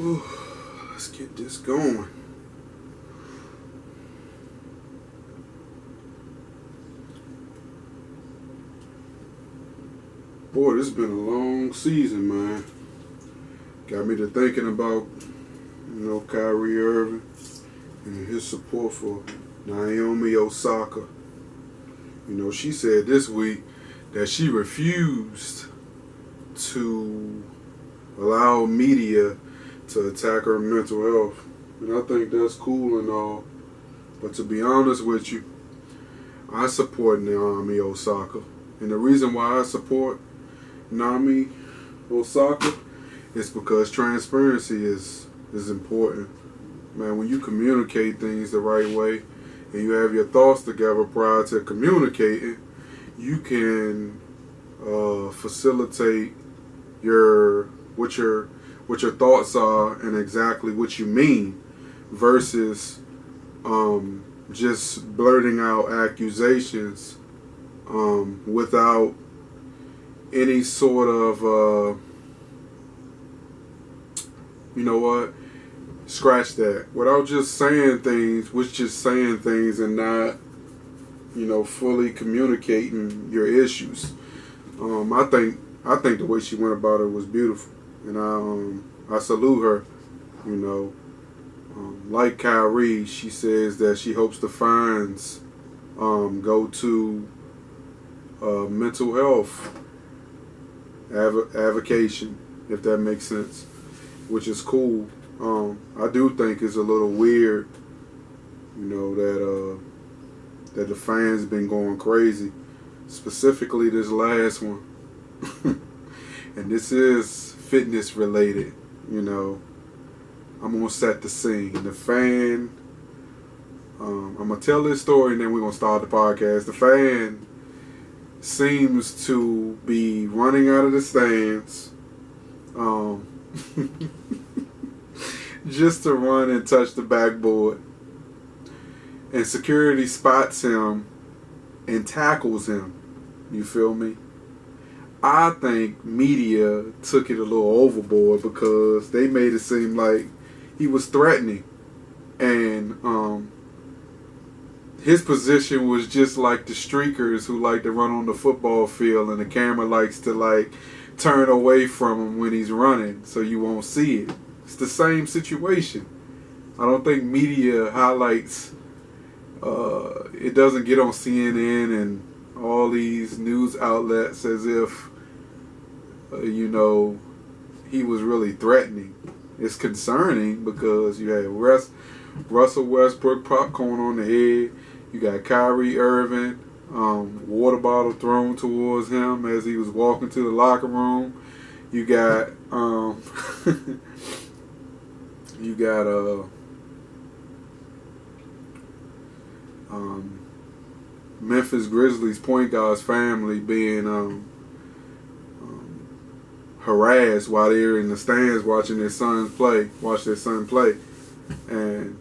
Whew, let's get this going. Boy, this has been a long season, man. Got me to thinking about, Kyrie Irving and his support for Naomi Osaka. She said this week that she refused to allow media to attack her mental health. And I think that's cool and all. But to be honest with you, I support Naomi Osaka. And the reason why I support Naomi Osaka is because transparency is important. Man, when you communicate things the right way and you have your thoughts together prior to communicating, you can facilitate what your thoughts are and exactly what you mean, versus just blurting out accusations without any sort of scratch that, without just saying things, and not fully communicating your issues. I think the way she went about it was beautiful, and I salute her. Like Kyrie, she says that she hopes the fines go to mental health avocation, if that makes sense, which is cool. I do think it's a little weird, that the fans been going crazy, specifically this last one. And this is fitness related. I'm gonna set the scene. The fan, I'm gonna tell this story and then we're gonna start the podcast. The fan seems to be running out of the stands just to run and touch the backboard, and security spots him and tackles him. You feel me? I think media took it a little overboard because they made it seem like he was threatening, and his position was just like the streakers who like to run on the football field, and the camera likes to turn away from him when he's running so you won't see it. It's the same situation. I don't think media highlights, it doesn't get on CNN and all these news outlets as if, he was really threatening. It's concerning because you had Russell Westbrook popcorn on the head. You got Kyrie Irving, water bottle thrown towards him as he was walking to the locker room. You got Memphis Grizzlies point guard's family being harassed while they're in the stands watching their son play. And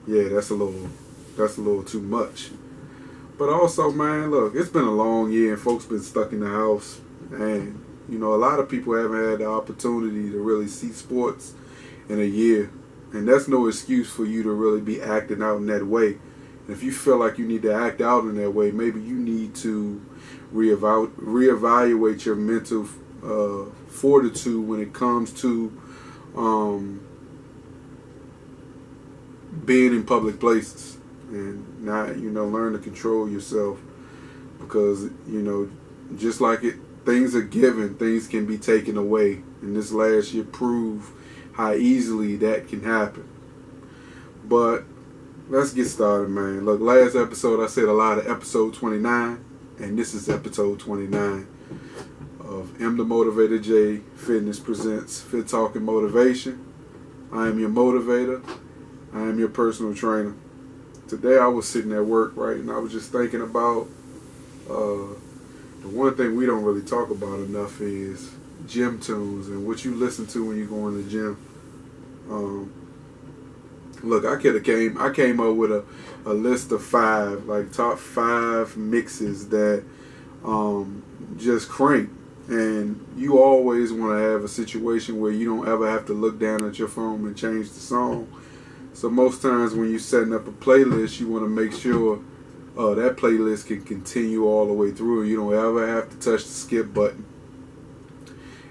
yeah, that's a little too much. But also, man, look, it's been a long year and folks been stuck in the house, and a lot of people haven't had the opportunity to really see sports in a year, and that's no excuse for you to really be acting out in that way. And if you feel like you need to act out in that way, maybe you need to reevaluate your mental fortitude when it comes to being in public places, and not learn to control yourself, because just like things are given, things can be taken away, and this last year proved how easily that can happen. But let's get started, man. Look, last episode I said a lot of episode 29, and this is episode 29 of M the Motivator J Fitness presents Fit Talk and Motivation. I am your motivator. I am your personal trainer. Today I was sitting at work, right, and I was just thinking about the one thing we don't really talk about enough is gym tunes and what you listen to when you go in the gym. Look, I came up with a list of 5, top 5 mixes that just crank. And you always want to have a situation where you don't ever have to look down at your phone and change the song. So most times when you're setting up a playlist, you want to make sure that playlist can continue all the way through. You don't ever have to touch the skip button.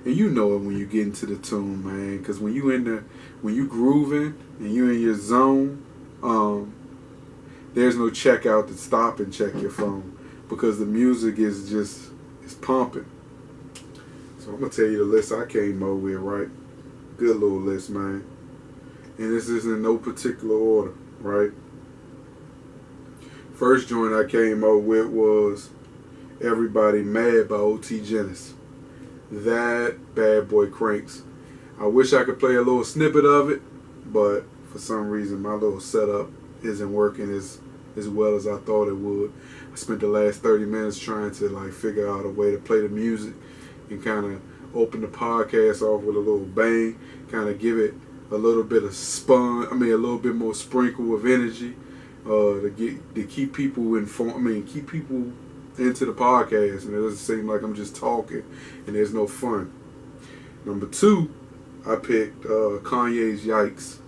And you know it when you get into the tune, man. Because when you grooving and you in your zone, there's no checkout to stop and check your phone, because the music is pumping. So I'm gonna tell you the list I came up with, right? Good little list, man. And this is in no particular order, right? First joint I came up with was Everybody Mad by O.T. Genesis. That bad boy cranks. I wish I could play a little snippet of it, but for some reason my little setup isn't working as well as I thought it would. I spent the last 30 minutes trying to figure out a way to play the music and kind of open the podcast off with a little bang, kind of give it a little bit of a little bit more sprinkle of energy to keep people informed. Keep people into the podcast, and it doesn't seem like I'm just talking and there's no fun. Number 2, I picked Kanye's Yikes.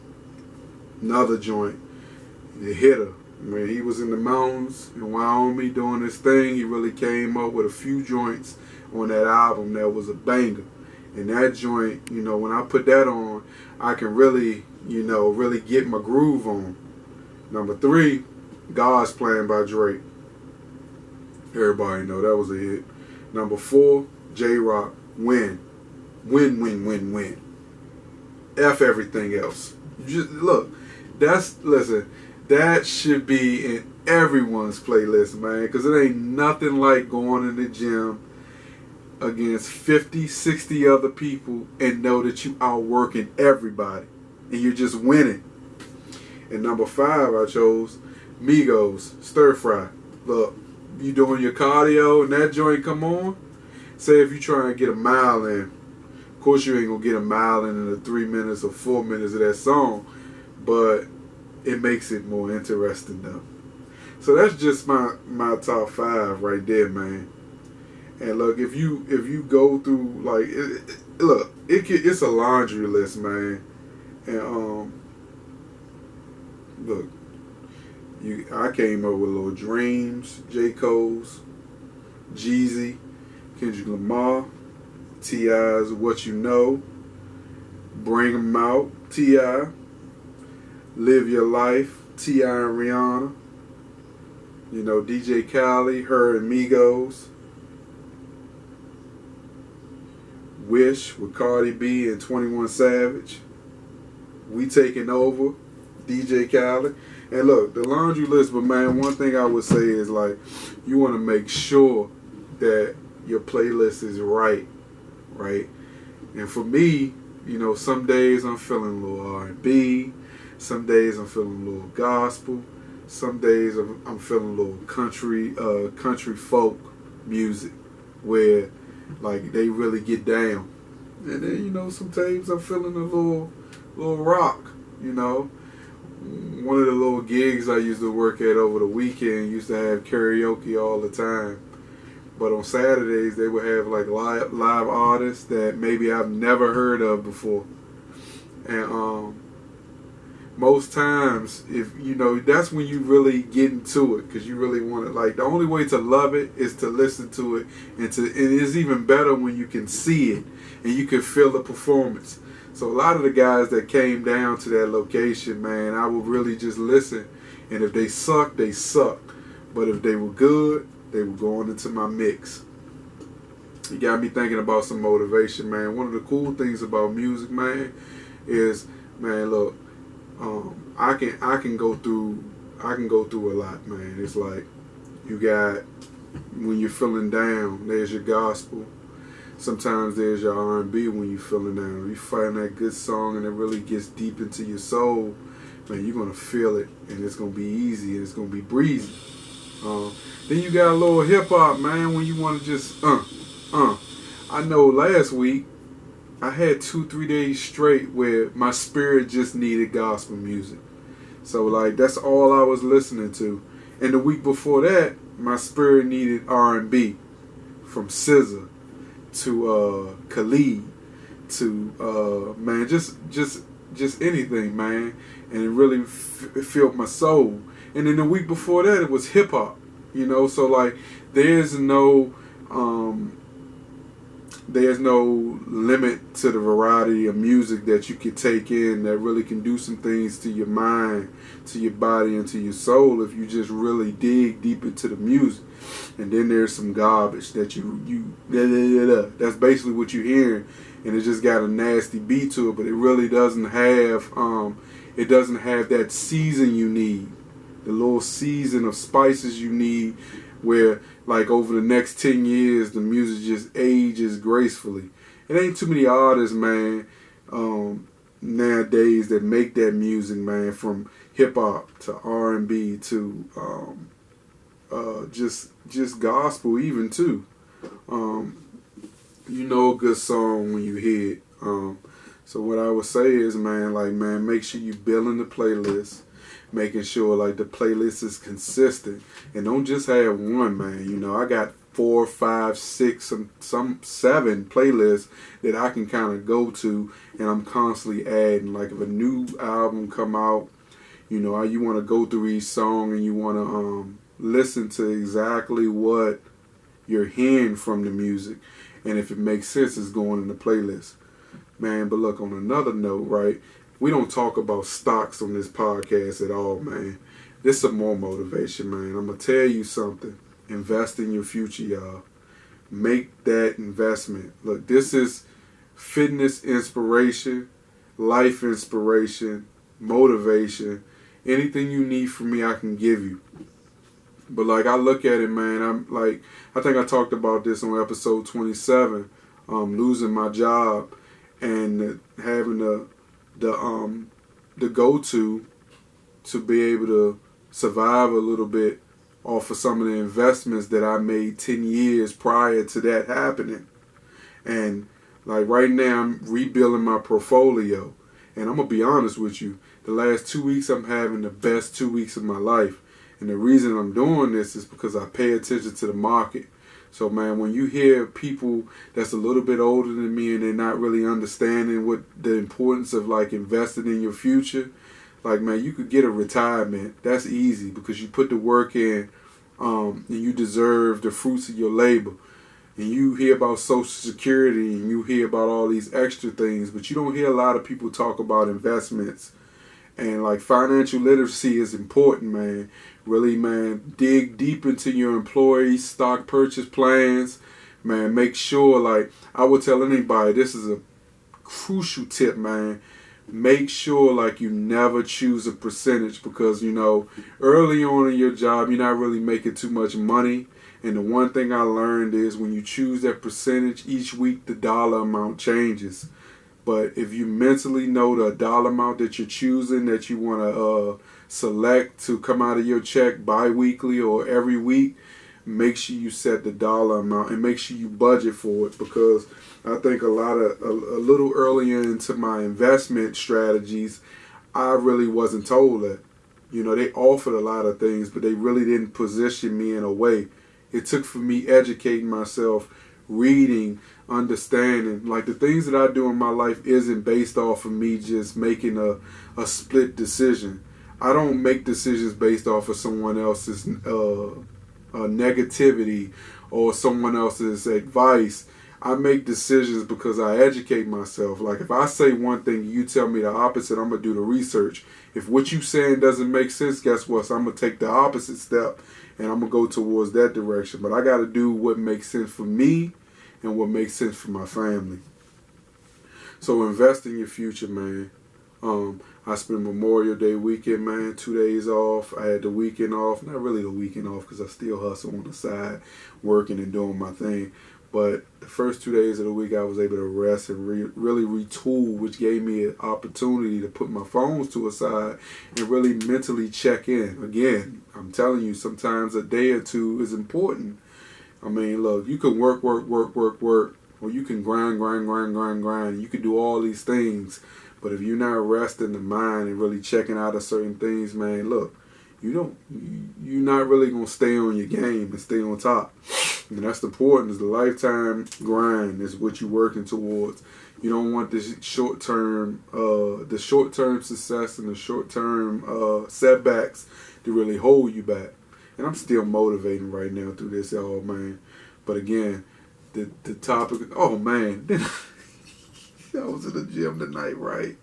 Another joint, the hitter. When he was in the mountains in Wyoming doing his thing, he really came up with a few joints on that album that was a banger. And that joint, when I put that on, I can really get my groove on. Number 3, God's Plan by Drake. Everybody know that was a hit. Number 4, J-Rock, Win. Win. F everything else. Just look, that should be in everyone's playlist, man, because it ain't nothing like going in the gym against 50, 60 other people and know that you outworking everybody and you're just winning. And number 5, I chose Migos, Stir Fry. Look, you doing your cardio and that joint come on, say if you try and get a mile in, of course you ain't gonna get a mile in the 3 minutes or 4 minutes of that song, but it makes it more interesting though. So that's just my top 5 right there, man. And look, if you go through it's a laundry list, man. And look, I came up with Little Dreams, J. Cole's, Jeezy, Kendrick Lamar, T.I.'s What You Know, Bring 'Em Out, T.I., Live Your Life, T.I. and Rihanna, DJ Khaled, her and Migos, Wish with Cardi B and 21 Savage, We Taking Over, DJ Khaled. And look, the laundry list, but man, one thing I would say is you want to make sure that your playlist is right? And for me, some days I'm feeling a little R&B, some days I'm feeling a little gospel, some days I'm feeling a little country folk music where they really get down. And then sometimes I'm feeling a little rock. One of the little gigs I used to work at over the weekend used to have karaoke all the time. But on Saturdays they would have live artists that maybe I've never heard of before. And most times, if that's when you really get into it, because you really want it. The only way to love it is to listen to it, and it's even better when you can see it and you can feel the performance. So a lot of the guys that came down to that location, man, I would really just listen, and if they sucked, they sucked. But if they were good, they were going into my mix. You got me thinking about some motivation, man. One of the cool things about music, man, is, man, look, I can go through a lot, man. It's like you got, when you're feeling down, there's your gospel. Sometimes there's your R&B when you're feeling down. You find that good song and it really gets deep into your soul, man, you're gonna feel it, and it's gonna be easy and it's gonna be breezy. Then you got a little hip hop, man, when you want to just I know last week I had 2-3 days straight where my spirit just needed gospel music. So that's all I was listening to. And the week before that, my spirit needed R&B from SZA. to Khalid, to man, just anything, man, and it really filled my soul. And then the week before that, it was hip hop, you know. So like, there's no limit to the variety of music that you can take in that really can do some things to your mind, to your body, and to your soul if you just really dig deep into the music. And then there's some garbage that that's basically what you're hearing, and it just got a nasty beat to it, but it really doesn't have that season you need, the little season of spices you need, where like over the next 10 years the music just ages gracefully. It ain't too many artists, man, nowadays that make that music, man, from hip hop to R&B to just gospel even too. You know a good song when you hear it. So what I would say is, man, make sure you building the playlist, making sure like the playlist is consistent, and don't just have one, man. You know, I got 4, 5, 6, some 7 playlists that I can kind of go to, and I'm constantly adding. Like if a new album come out, you know, you want to go through each song and you want to listen to exactly what you're hearing from the music, and if it makes sense, it's going in the playlist, man. But look, on another note, right? We don't talk about stocks on this podcast at all, man. This is some more motivation, man. I'm going to tell you something. Invest in your future, y'all. Make that investment. Look, this is fitness inspiration, life inspiration, motivation. Anything you need from me, I can give you. But like, I look at it, man, I'm like, I think I talked about this on episode 27, losing my job and having the go-to be able to survive a little bit off of some of the investments that I made 10 years prior to that happening. And like right now, I'm rebuilding my portfolio. And I'm going to be honest with you, the last 2 weeks I'm having the best 2 weeks of my life. And the reason I'm doing this is because I pay attention to the market. So, man, when you hear people that's a little bit older than me and they're not really understanding what the importance of, like, investing in your future, like, man, you could get a retirement. That's easy because you put the work in and you deserve the fruits of your labor. And you hear about Social Security and you hear about all these extra things, but you don't hear a lot of people talk about investments. And, like, financial literacy is important, man. Really, man, dig deep into your employee stock purchase plans. Man, make sure, like, I would tell anybody, this is a crucial tip, man. Make sure, like, you never choose a percentage because, you know, early on in your job, you're not really making too much money. And the one thing I learned is when you choose that percentage, each week the dollar amount changes. But if you mentally know the dollar amount that you're choosing, that you want to select to come out of your check bi-weekly or every week, make sure you set the dollar amount and make sure you budget for it. Because I think a little earlier into my investment strategies, I really wasn't told that. You know, they offered a lot of things, but they really didn't position me in a way. It took for me educating myself, reading, understanding. Like, the things that I do in my life isn't based off of me just making a split decision. I don't make decisions based off of someone else's negativity or someone else's advice. I make decisions because I educate myself. Like, if I say one thing, you tell me the opposite, I'm going to do the research. If what you're saying doesn't make sense, guess what? So I'm going to take the opposite step and I'm going to go towards that direction. But I got to do what makes sense for me and what makes sense for my family. So invest in your future, man. I spent Memorial Day weekend, man, 2 days off. I had the weekend off. Not really the weekend off because I still hustle on the side, working and doing my thing. But the first 2 days of the week, I was able to rest and really retool, which gave me an opportunity to put my phones to a side and really mentally check in. Again, I'm telling you, sometimes a day or two is important. I mean, look, you can work, or you can grind. You can do all these things. But if you're not resting the mind and really checking out of certain things, man, look, you're not really going to stay on your game and stay on top. And that's important. Is the lifetime grind is what you're working towards. You don't want this short-term, the short-term success and the short-term setbacks to really hold you back. And I'm still motivating right now through this, man. But again, the topic. Oh man, I was in the gym tonight, right?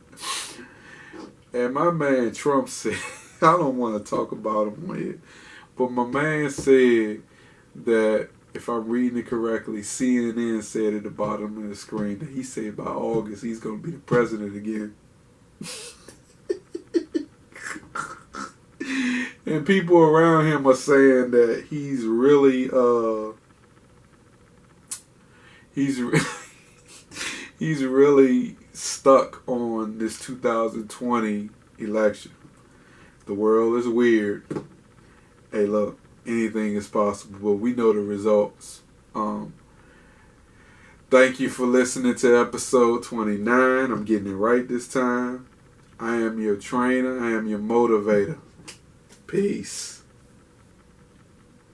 And my man Trump said, I don't want to talk about him here, but my man said that, if I'm reading it correctly, CNN said at the bottom of the screen that he said by August he's going to be the president again. And people around him are saying that he's really, he's really stuck on this 2020 election. The world is weird. Hey, look. Anything is possible, but we know the results. Thank you for listening to episode 29. I'm getting it right this time. I am your trainer. I am your motivator. Peace.